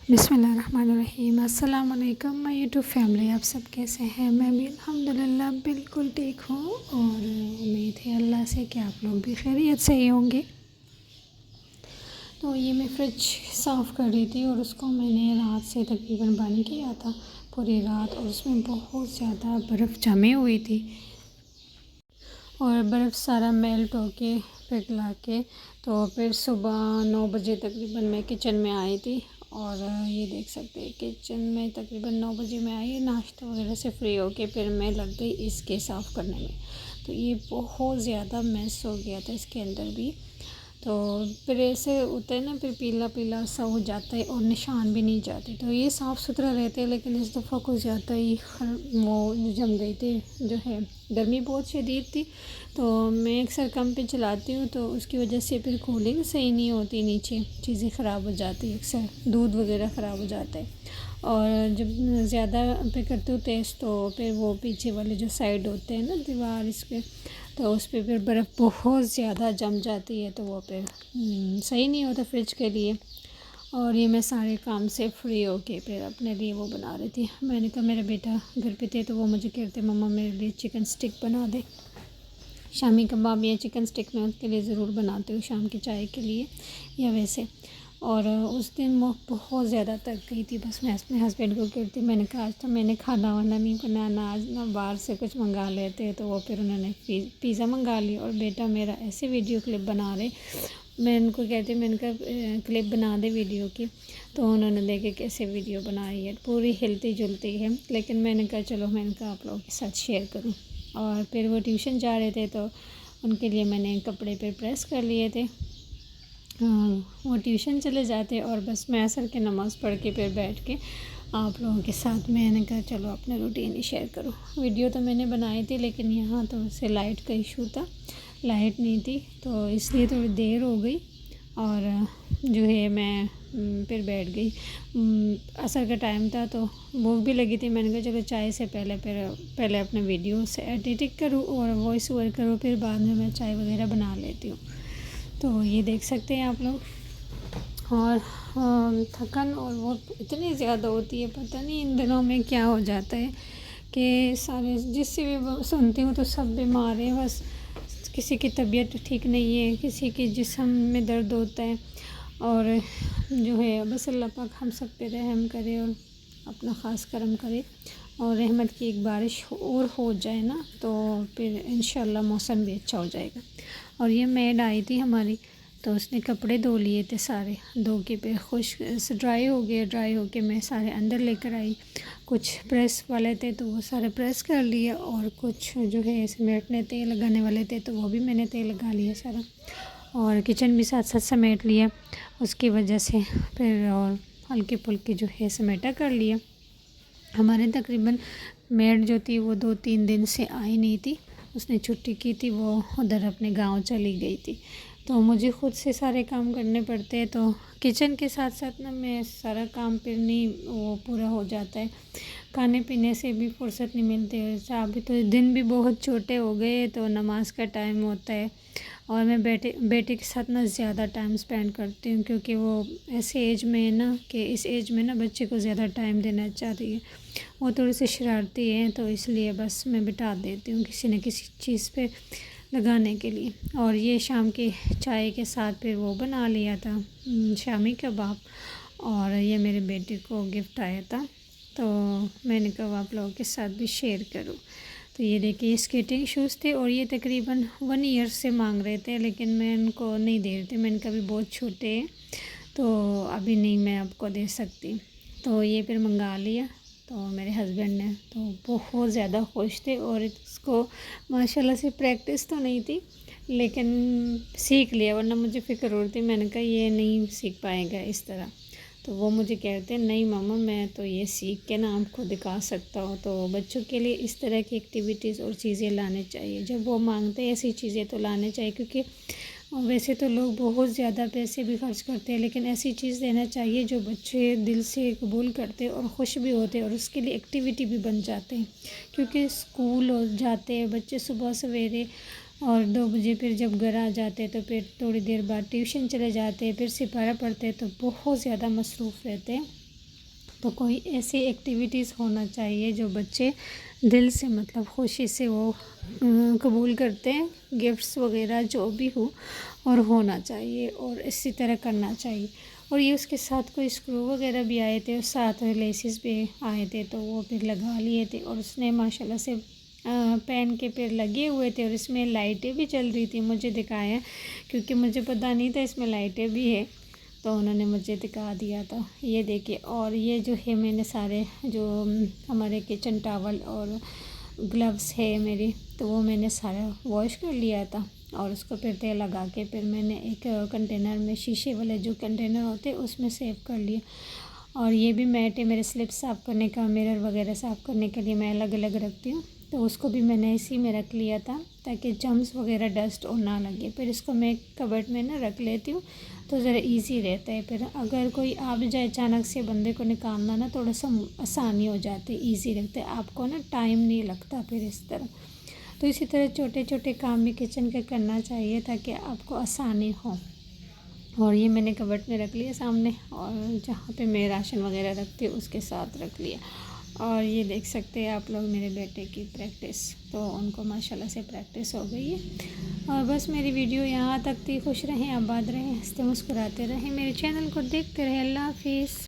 بسم اللہ الرحمن الرحیم۔ السلام علیکم مائی یوٹیوب فیملی، آپ سب کیسے ہیں؟ میں بھی الحمدللہ بالکل ٹھیک ہوں، اور امید ہے اللہ سے کہ آپ لوگ بھی خیریت سے ہی ہوں گے۔ تو یہ میں فریج صاف کر رہی تھی، اور اس کو میں نے رات سے تقریباً بند کیا تھا پوری رات، اور اس میں بہت زیادہ برف جمی ہوئی تھی، اور برف سارا میلٹ ہو کے پگھلا کے تو پھر صبح 9 بجے تقریباً میں کچن میں آئی تھی، اور یہ دیکھ سکتے ہیں کچن میں تقریباً 9 بجے میں آئی، ناشتہ وغیرہ سے فری ہو کے پھر میں لگ گئی اس کے صاف کرنے میں۔ تو یہ بہت زیادہ میس ہو گیا تھا اس کے اندر بھی، تو پھر ایسے ہوتا ہے نا، پھر پیلا پیلا سا ہو جاتا ہے اور نشان بھی نہیں جاتے، تو یہ صاف ستھرا رہتے ہیں، لیکن اس دفعہ کچھ زیادہ ہی وہ جم گئی تھی، جو ہے گرمی بہت شدید تھی، تو میں اکثر کم پہ چلاتی ہوں، تو اس کی وجہ سے پھر کولنگ صحیح نہیں ہوتی، نیچے چیزیں خراب ہو جاتی ہیں، اکثر دودھ وغیرہ خراب ہو جاتا ہے، اور جب زیادہ پہ کرتی ہوں تیز تو پھر وہ پیچھے والے جو سائڈ ہوتے ہیں نا دیوار، اس پہ تو اس پہ پھر برف بہت زیادہ جم جاتی ہے، تو وہ پھر صحیح نہیں ہوتا فریج کے لیے۔ اور یہ میں سارے کام سے فری ہو کے پھر اپنے لیے وہ بنا رہی تھی۔ میں نے کہا میرا بیٹا گھر پہ تھے تو وہ مجھے کہتے مما میرے لیے چکن اسٹک بنا دے، شامی کباب یا چکن اسٹک میں اس کے لیے ضرور بناتی ہوں شام کی چائے کے لیے یا ویسے۔ اور اس دن وہ بہت زیادہ تک گئی تھی، بس میں اپنے ہسبینڈ کو کہتی، میں نے کہا آج تو میں نے کھانا وانا نہیں بنانا، آج نا باہر سے کچھ منگا لیتے، تو وہ پھر انہوں نے پیزا منگا لی، اور بیٹا میرا ایسے ویڈیو کلپ بنا رہے، میں ان کو کہتی، میں نے کہا کلپ بنا دے ویڈیو کی، تو انہوں نے دیکھے کیسے ویڈیو بنائی ہے، پوری ہلتی جلتی ہے، لیکن میں نے کہا چلو میں نے کہا آپ لوگوں کے ساتھ شیئر کروں۔ اور پھر وہ ٹیوشن جا رہے تھے تو ان کے لیے میں نے کپڑے پہ پریس کر لیے تھے، وہ ٹیوشن چلے جاتے، اور بس میں عصر کی نماز پڑھ کے پھر بیٹھ کے آپ لوگوں کے ساتھ میں نے کہا چلو اپنا روٹین ہی شیئر کروں۔ ویڈیو تو میں نے بنائی تھی، لیکن یہاں تو سے لائٹ کا ایشو تھا، لائٹ نہیں تھی، تو اس لیے تھوڑی دیر ہو گئی، اور جو ہے میں پھر بیٹھ گئی، عصر کا ٹائم تھا تو بھوک بھی لگی تھی، میں نے کہا چلو چائے سے پہلے اپنے ویڈیو سے ایڈیٹنگ کروں اور وائس اوور کروں، پھر بعد میں چائے وغیرہ بنا لیتی ہوں۔ تو یہ دیکھ سکتے ہیں آپ لوگ، اور تھکن اور وہ اتنی زیادہ ہوتی ہے، پتہ نہیں ان دنوں میں کیا ہو جاتا ہے کہ سارے جس سے بھی سنتی ہوں تو سب بیمار ہیں، بس کسی کی طبیعت ٹھیک نہیں ہے، کسی کے جسم میں درد ہوتا ہے، اور جو ہے بس اللہ پاک ہم سب پہ رحم کرے اور اپنا خاص کرم کرے، اور رحمت کی ایک بارش اور ہو جائے نا، تو پھر انشاءاللہ موسم بھی اچھا ہو جائے گا۔ اور یہ میڈ آئی تھی ہماری، تو اس نے کپڑے دھو لیے تھے سارے، دھو کے پھر خشک ڈرائی ہو گئے، ڈرائی ہو کے میں سارے اندر لے کر آئی، کچھ پریس والے تھے تو وہ سارے پریس کر لیے، اور کچھ جو ہے سمیٹنے تیل لگانے والے تھے تو وہ بھی میں نے تیل لگا لیا سارا، اور کچن بھی ساتھ ساتھ سمیٹ لیا، اس کی وجہ سے پھر اور ہلکی پھلکی جو ہے سمیٹا کر لیا۔ ہمارے تقریباً میڈ جو تھی وہ 2-3 دن سے آئی نہیں تھی، اس نے چھٹی کی تھی، وہ ادھر اپنے گاؤں چلی گئی تھی، تو مجھے خود سے سارے کام کرنے پڑتے ہیں، تو کچن کے ساتھ ساتھ نا میں سارا کام پھر نہیں وہ پورا ہو جاتا ہے، کھانے پینے سے بھی فرصت نہیں ملتی ہے، ابھی تو دن بھی بہت چھوٹے ہو گئے، تو نماز کا ٹائم ہوتا ہے، اور میں بیٹے کے ساتھ نا زیادہ ٹائم اسپینڈ کرتی ہوں، کیونکہ وہ ایسے ایج میں ہے نا کہ اس ایج میں نا بچے کو زیادہ ٹائم دینا چاہتی ہے، وہ تھوڑی سی شرارتی ہیں، تو اس لیے بس میں بٹا دیتی ہوں کسی نہ کسی چیز پہ لگانے کے لیے۔ اور یہ شام کی چائے کے ساتھ پھر وہ بنا لیا تھا شامی کباب، اور یہ میرے بیٹے کو گفٹ آیا تھا، تو میں نے کہا آپ لوگوں کے ساتھ بھی شیئر کروں۔ تو یہ دیکھیے یہ اسکیٹنگ شوز تھے، اور یہ تقریباً 1 ایئر سے مانگ رہے تھے، لیکن میں ان کو نہیں دے رہی تھی، میں نے کہا ابھی بہت چھوٹے ہیں تو ابھی نہیں میں آپ کو دے سکتی، تو یہ پھر منگا لیا، تو میرے ہسبینڈ نے تو بہت زیادہ خوش تھے، اور اس کو ماشاءاللہ سے پریکٹس تو نہیں تھی لیکن سیکھ لیا، ورنہ مجھے فکر ہوتی، میں نے کہا یہ نہیں سیکھ پائے گا اس طرح، تو وہ مجھے کہتے نہیں ماما میں تو یہ سیکھ کے نا آپ کو دکھا سکتا ہوں، تو بچوں کے لیے اس طرح کی ایکٹیویٹیز اور چیزیں لانے چاہیے، جب وہ مانگتے ہیں ایسی چیزیں تو لانے چاہیے، کیونکہ ویسے تو لوگ بہت زیادہ پیسے بھی خرچ کرتے ہیں، لیکن ایسی چیز دینا چاہیے جو بچے دل سے قبول کرتے اور خوش بھی ہوتے، اور اس کے لیے ایکٹیویٹی بھی بن جاتے ہیں، کیونکہ اسکول جاتے ہیں بچے صبح سویرے، اور 2 بجے پھر جب گھر آ جاتے تو پھر تھوڑی دیر بعد ٹیوشن چلے جاتے، پھر سپارہ پڑھتے، تو بہت زیادہ مصروف رہتے ہیں، تو کوئی ایسی ایکٹیویٹیز ہونا چاہیے جو بچے دل سے مطلب خوشی سے وہ قبول کرتے ہیں، گفٹس وغیرہ جو بھی ہو، اور ہونا چاہیے اور اسی طرح کرنا چاہیے۔ اور یہ اس کے ساتھ کوئی اسکرو وغیرہ بھی آئے تھے اور ساتھ لیسز بھی آئے تھے، تو وہ پھر لگا لیے تھے اور اس نے ماشاءاللہ سے پین کے پھر لگے ہوئے تھے اور اس میں لائٹیں بھی چل رہی تھی، مجھے دکھایا کیونکہ مجھے پتہ نہیں تھا اس میں لائٹیں بھی ہے، تو انہوں نے مجھے دکھا دیا تھا۔ یہ دیکھیے، اور یہ جو ہے میں نے سارے جو ہمارے کچن ٹاول اور گلوز ہے میری، تو وہ میں نے سارا واش کر لیا تھا اور اس کو پھر تیل لگا کے پھر میں نے ایک کنٹینر میں، شیشے والے جو کنٹینر ہوتے ہیں اس میں سیو کر لیا۔ اور یہ بھی میٹ ہے میرے سلپ صاف کرنے کا، مرر وغیرہ صاف کرنے کے لیے میں الگ الگ رکھتی ہوں، تو اس کو بھی میں نے اسی میں رکھ لیا تھا تاکہ جرمز وغیرہ ڈسٹ اور نہ لگے۔ پھر اس کو میں کبرڈ میں نا رکھ لیتی ہوں تو ذرا ایزی رہتا ہے، پھر اگر کوئی آ بھی جائے اچانک سے بندے کو نکالنا نا تھوڑا سا آسانی ہو جاتی ہے، ایزی رہتا ہے، آپ کو نا ٹائم نہیں لگتا پھر اس طرح۔ تو اسی طرح چھوٹے چھوٹے کام بھی کچن کے کرنا چاہیے تاکہ آپ کو آسانی ہو۔ اور یہ میں نے کبرڈ میں رکھ لیا سامنے، اور جہاں پہ میں راشن وغیرہ رکھتی ہوں اس کے ساتھ رکھ لیا۔ اور یہ دیکھ سکتے ہیں آپ لوگ میرے بیٹے کی پریکٹس، تو ان کو ماشاءاللہ سے پریکٹس ہو گئی ہے۔ اور بس میری ویڈیو یہاں تک تھی، خوش رہیں، آباد رہیں، ہنستے مسکراتے رہیں، میرے چینل کو دیکھتے رہیں۔ اللہ حافظ۔